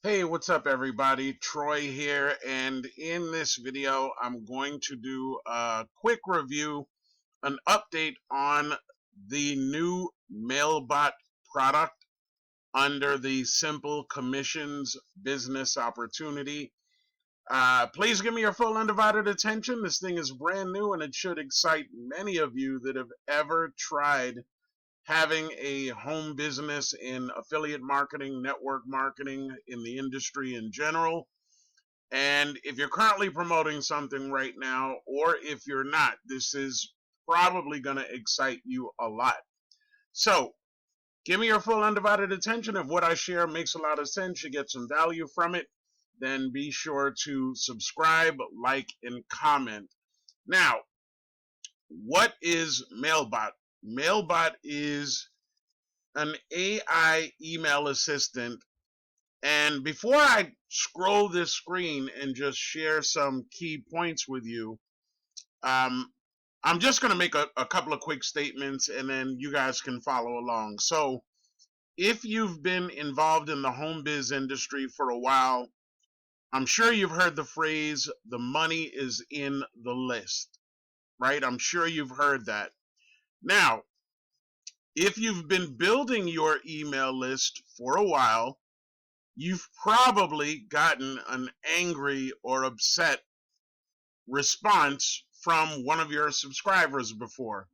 Hey, what's up everybody? Troy here, and in this video I'm going to do a quick review, an update on the new Mailbot product under the Simple Commissions business opportunity. Please give me your full undivided attention. This thing is brand new and it should excite many of you that have ever tried having a home business in affiliate marketing, network marketing, in the industry in general. And if you're currently promoting something right now, or if you're not, this is probably going to excite you a lot. So give me your full undivided attention. If what I share makes a lot of sense, you get some value from it, then be sure to subscribe, like, and comment. Now, what is Mailbot? Mailbot is an AI email assistant. And before I scroll this screen and just share some key points with you, um, I'm just going to make a couple of quick statements and then you guys can follow along. So, if you've been involved in the home biz industry for a while, I'm sure you've heard the phrase, the money is in the list, right? I'm sure you've heard that. Now, if you've been building your email list for a while, you've probably gotten an angry or upset response from one of your subscribers before,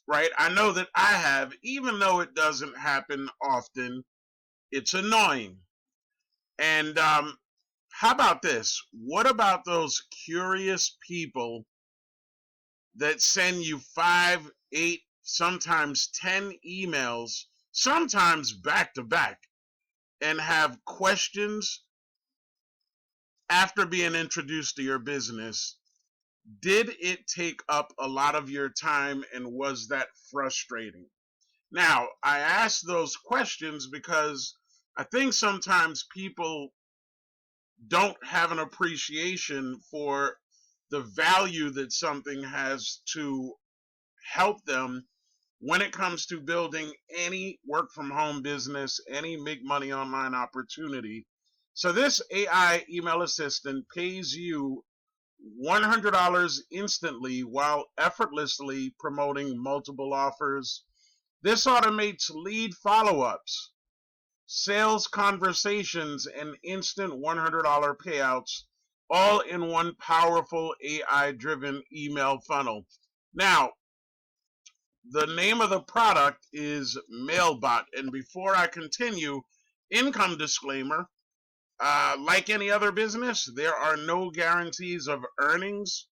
right? I know that I have, even though it doesn't happen often, it's annoying. And how about this? What about those curious people that send you 5, 8, sometimes 10 emails, sometimes back to back, and have questions after being introduced to your business? Did it take up a lot of your time and was that frustrating? Now, I ask those questions because I think sometimes people don't have an appreciation for the value that something has to help them when it comes to building any work from home business, any make money online opportunity. So this AI email assistant pays you $100 instantly while effortlessly promoting multiple offers. This automates lead follow-ups, sales conversations, and instant $100 payouts, all in one powerful AI-driven email funnel. Now, the name of the product is Mailbot. And before I continue, income disclaimer. Like any other business, there are no guarantees of earnings.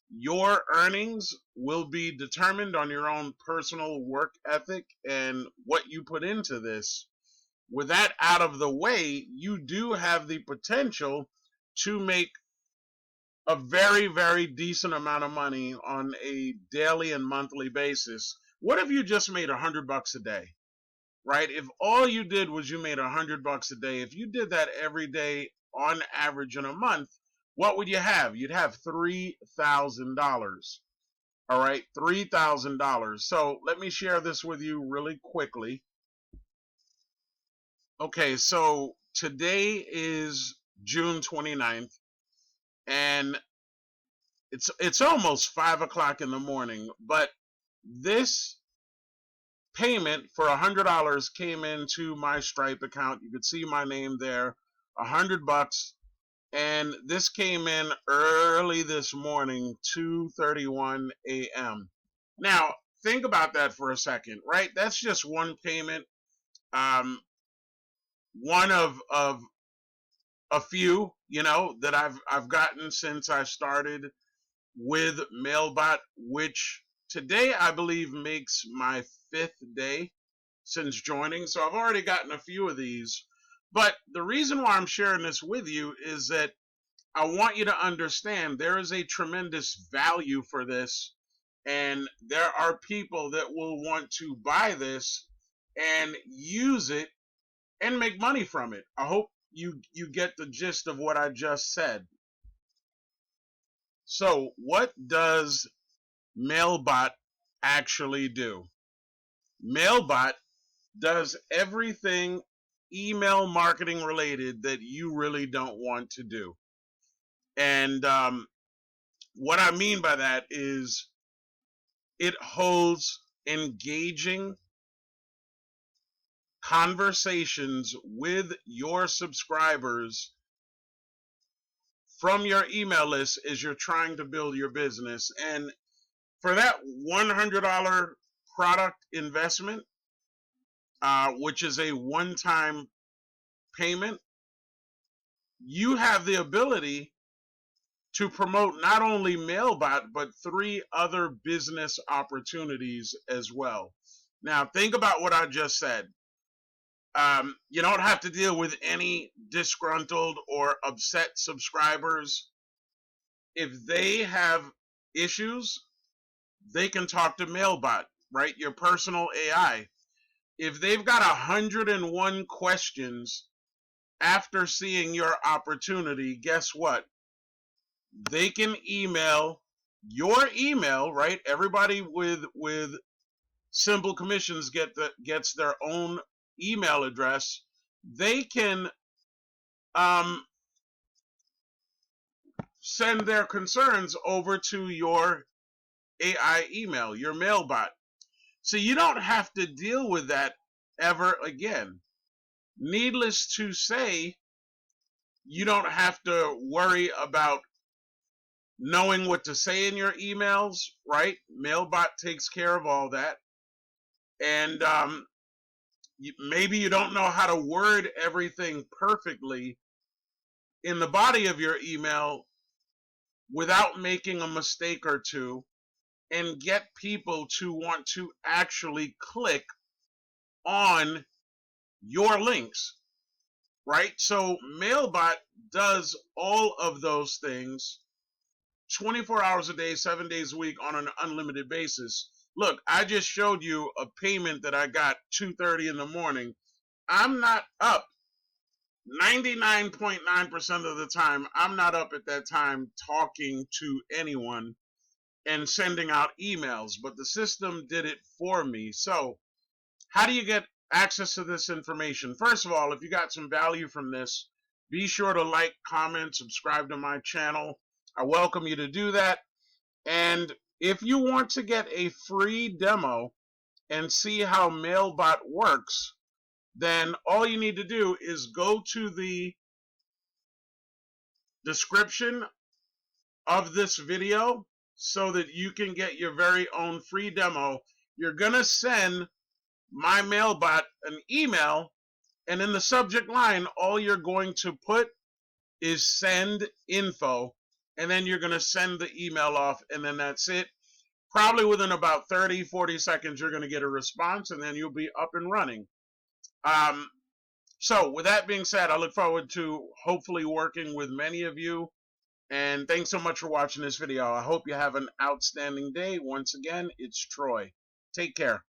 Your earnings will be determined on your own personal work ethic and what you put into this. With that out of the way, you do have the potential to make a very, very decent amount of money on a daily and monthly basis. What if you just made $100 a day? Right? If all you did was you made $100 a day, if you did that every day on average in a month, what would you have? You'd have $3,000. All right, $3,000. So let me share this with you really quickly. Okay, so today is June 29th, and it's almost 5 o'clock in the morning, but this payment for $100 came into my Stripe account. You could see my name there, $100, and this came in early this morning, 2:31 a.m. Now, think about that for a second, right? That's just one payment, um, one of a few, that I've gotten since I started with Mailbot, which today I believe makes my 5th day since joining. So I've already gotten a few of these. But the reason why I'm sharing this with you is that I want you to understand there is a tremendous value for this. And there are people that will want to buy this and use it and make money from it. I hope you get the gist of what I just said. So, what does Mailbot actually do? Mailbot does everything email marketing related that you really don't want to do. And what I mean by that is it holds engaging conversations with your subscribers from your email list as you're trying to build your business. And for that $100 product investment, which is a one-time payment, you have the ability to promote not only Mailbot, but 3 other business opportunities as well. Now, think about what I just said. You don't have to deal with any disgruntled or upset subscribers. If they have issues, they can talk to Mailbot, right? Your personal AI. If they've got 101 questions after seeing your opportunity, guess what? They can email your email, right? Everybody with Simple Commissions gets their own email address. They can send their concerns over to your AI email, your Mailbot. So you don't have to deal with that ever again. Needless to say, you don't have to worry about knowing what to say in your emails, right? Mailbot takes care of all that. And maybe you don't know how to word everything perfectly in the body of your email without making a mistake or two, and get people to want to actually click on your links, right? So Mailbot does all of those things 24 hours a day, 7 days a week on an unlimited basis. Look, I just showed you a payment that I got 2:30 in the morning. I'm not up. 99.9% of the time, I'm not up at that time talking to anyone and sending out emails, but the system did it for me. So how do you get access to this information? First of all, if you got some value from this, be sure to like, comment, subscribe to my channel. I welcome you to do that. And if you want to get a free demo and see how Mailbot works, then all you need to do is go to the description of this video so that you can get your very own free demo. You're going to send my Mailbot an email, and in the subject line, all you're going to put is send info, and then you're going to send the email off, and then that's it. Probably within about 30-40 seconds, you're going to get a response, and then you'll be up and running. So with that being said, I look forward to hopefully working with many of you. And thanks so much for watching this video. I hope you have an outstanding day. Once again, it's Troy. Take care.